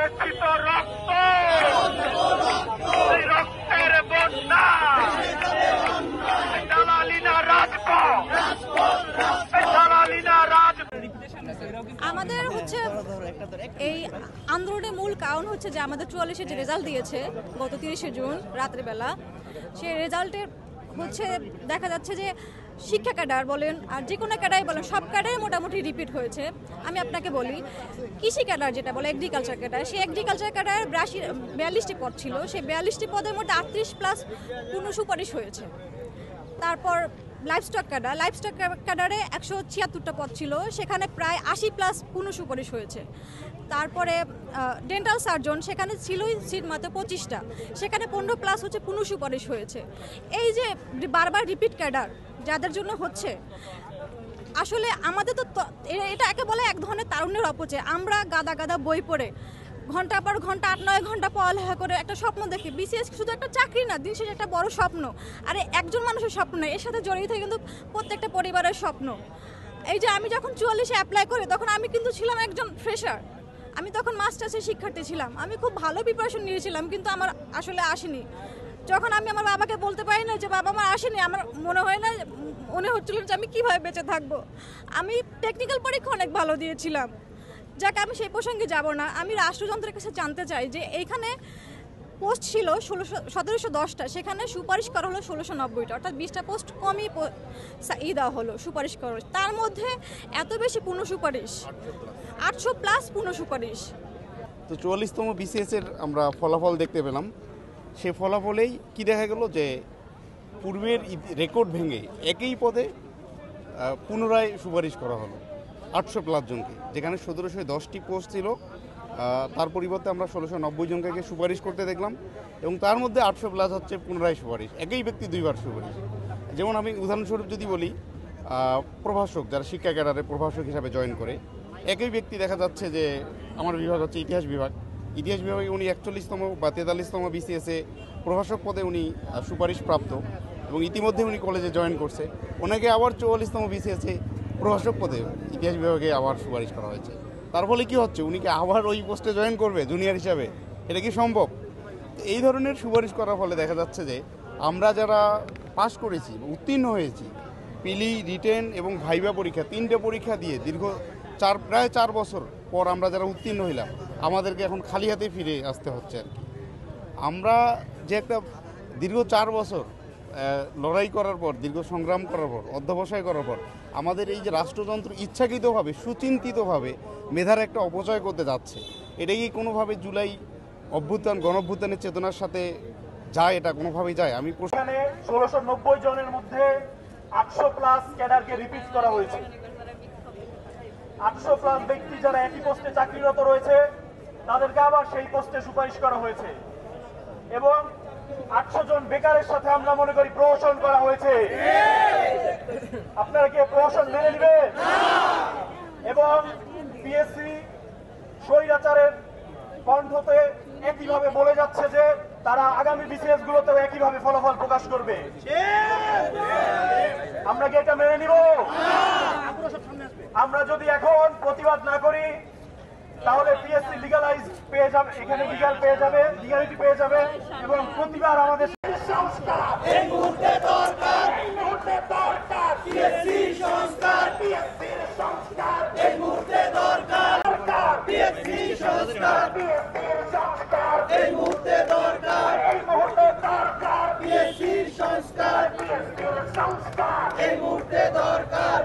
ঝরেছিল রক্ত, সেই রক্তের বন্যা, দালালি না রাজপথ, দালালি না রাজপথ। আমাদের হচ্ছে এই আন্দোলনের মূল কারণ হচ্ছে যে আমাদের 44-এর যে রেজাল্ট দিয়েছে গত 30শে জুন রাতের বেলা, সেই রেজাল্টের হচ্ছে দেখা যাচ্ছে যে শিক্ষা ক্যাডার বলেন আর যে কোনো ক্যাডারই বলেন, সব ক্যাডারে মোটামুটি রিপিট হয়েছে। আমি আপনাকে বলি, কৃষি ক্যাডার যেটা বলে এগ্রিকালচার ক্যাডার, সেই এগ্রিকালচার ক্যাডার 42টি পদ ছিল, সেই 42টি পদের মধ্যে 38+ পূর্ণ সুপারিশ হয়েছে। তারপর লাইভস্টক ক্যাডারে 176টা পদ ছিল, সেখানে প্রায় 80+ পূর্ণ সুপারিশ হয়েছে। তারপরে ডেন্টাল সার্জন, সেখানে ছিলই সিট মাত্র 25টা, সেখানে 15+ হচ্ছে পূর্ণ সুপারিশ হয়েছে। এই যে বারবার রিপিট ক্যাডার যাদের জন্য হচ্ছে, আসলে আমাদের তো এটা একে বলে এক ধরনের তারুণ্যের অপচয়। আমরা গাদা গাদা বই পড়ে ঘন্টা পর ঘন্টা 8-9 ঘন্টা পড়ালেখা করে একটা স্বপ্ন দেখি। বিসিএস শুধু একটা চাকরি না, দিন শেষে একটা বড় স্বপ্ন। আরে একজন মানুষের স্বপ্ন নয়, এর সাথে জড়িয়ে থাকে কিন্তু প্রত্যেকটা পরিবারের স্বপ্ন। এই যে আমি যখন 44-এ অ্যাপ্লাই করি, তখন আমি কিন্তু ছিলাম একজন ফ্রেশার। আমি তখন মাস্টার্সের শিক্ষার্থী ছিলাম। আমি খুব ভালো প্রিপারেশন নিয়েছিলাম, কিন্তু আমার আসলে আসেনি। যখন আমি আমার বাবাকে বলতে পারি না যে বাবা আমার আসেনি, আমার মনে হচ্ছিল যে আমি কীভাবে বেঁচে থাকবো। আমি টেকনিক্যাল পরীক্ষা অনেক ভালো দিয়েছিলাম, যাকে আমি সেই প্রসঙ্গে যাব না। আমি রাষ্ট্রযন্ত্রের কাছে জানতে চাই যে এইখানে পোস্ট ছিল 1710টা, সেখানে সুপারিশ করা হলো 1690টা, অর্থাৎ 20টা পোস্ট কমই দেওয়া হলো সুপারিশ করা। তার মধ্যে এত বেশি পূর্ণ সুপারিশ, 800+ পূর্ণ সুপারিশ। তো 44তম বিসিএসের আমরা ফলাফল দেখতে পেলাম। সে ফলাফলেই কি দেখা গেল যে পূর্বের রেকর্ড ভেঙে একই পদে পুনরায় সুপারিশ করা হলো 800+ জনকে। যেখানে 1710টি পোস্ট ছিল, তার পরিবর্তে আমরা 1690 জনকে সুপারিশ করতে দেখলাম, এবং তার মধ্যে 800+ হচ্ছে পুনরায় সুপারিশ। একই ব্যক্তি দুইবার সুপারিশ। যেমন আমি উদাহরণস্বরূপ যদি বলি, প্রভাষক, যারা শিক্ষা ক্যাডারে প্রভাষক হিসাবে জয়েন করে, একই ব্যক্তি দেখা যাচ্ছে যে আমার বিভাগ হচ্ছে ইতিহাস বিভাগে উনি 41তম বা 43তম বিসিএসে প্রভাষক পদে উনি সুপারিশ প্রাপ্ত, এবং ইতিমধ্যে উনি কলেজে জয়েন করছে। ওনাকে আবার 44তম বিসিএসে প্রভাষক পদে ইতিহাস বিভাগে আবার সুপারিশ করা হয়েছে। তার ফলে কি হচ্ছে, উনি কি আবার ওই পোস্টে জয়েন করবে জুনিয়র হিসাবে? এটা কি সম্ভব? এই ধরনের সুপারিশ করার ফলে দেখা যাচ্ছে যে আমরা যারা পাশ করেছি, উত্তীর্ণ হয়েছি, পিলি, রিটেন এবং ভাইবা পরীক্ষা, 3টে পরীক্ষা দিয়ে প্রায় 4 বছর পর আমরা যারা উত্তীর্ণ হইলাম, আমাদেরকে এখন খালি হাতে ফিরে আসতে হচ্ছে আর কি। আমরা যে একটা দীর্ঘ 4 বছর লড়াই করার পর, দীর্ঘ সংগ্রাম করার পর, অধ্যবসায় করার পর আমাদের এই যে রাষ্ট্রযন্ত্র ইচ্ছাকৃতভাবে, সুচিন্তিতভাবে মেধার একটা অপচয় করতে যাচ্ছে, এটাই কোনোভাবে জুলাই গণঅভ্যুত্থানের চেতনার সাথে যায়? এটা কোনোভাবেই যায়? আমি এখানে 1690 জনের মধ্যে 800+ ক্যাডারকে রিপিট করা হয়েছে। 800+ ব্যক্তি যারা একই পোস্টে চাকরিরত রয়েছে, তাদেরকে আবার সেই পোস্টে সুপারিশ করা হয়েছে, এবং 800 জন বেকারের সাথে আমরা মনে করি প্রহসন করা হয়েছে। আপনারা কি প্রহসন মেনে নেবেন? এবং পিএসসি স্বৈরাচারের কণ্ঠতে একইভাবে বলে যাচ্ছে যে তারা আগামী বিসিএস গুলোতেও একইভাবে ফলাফল প্রকাশ করবে। আমরা কি এটা মেনে নিব? আমরা যদি এখন প্রতিবাদ না করি, তাহলে পিএসসি লিগালাইজ পেয়ে যাবে, এখানে লিগালিটি পেয়ে যাবে, এবং প্রতিবার আমাদের সংস্কার এই মুহূর্তে দরকার, পিএসসি সংস্কার, পিএসসির সংস্কার এই মুহূর্তে দরকার, পিএসসি সংস্কার, পিএসসির সংস্কার এই মুহূর্তে দরকার, পিএসসির সংস্কার, পিএসসির সংস্কার এই মুহূর্তে দরকার।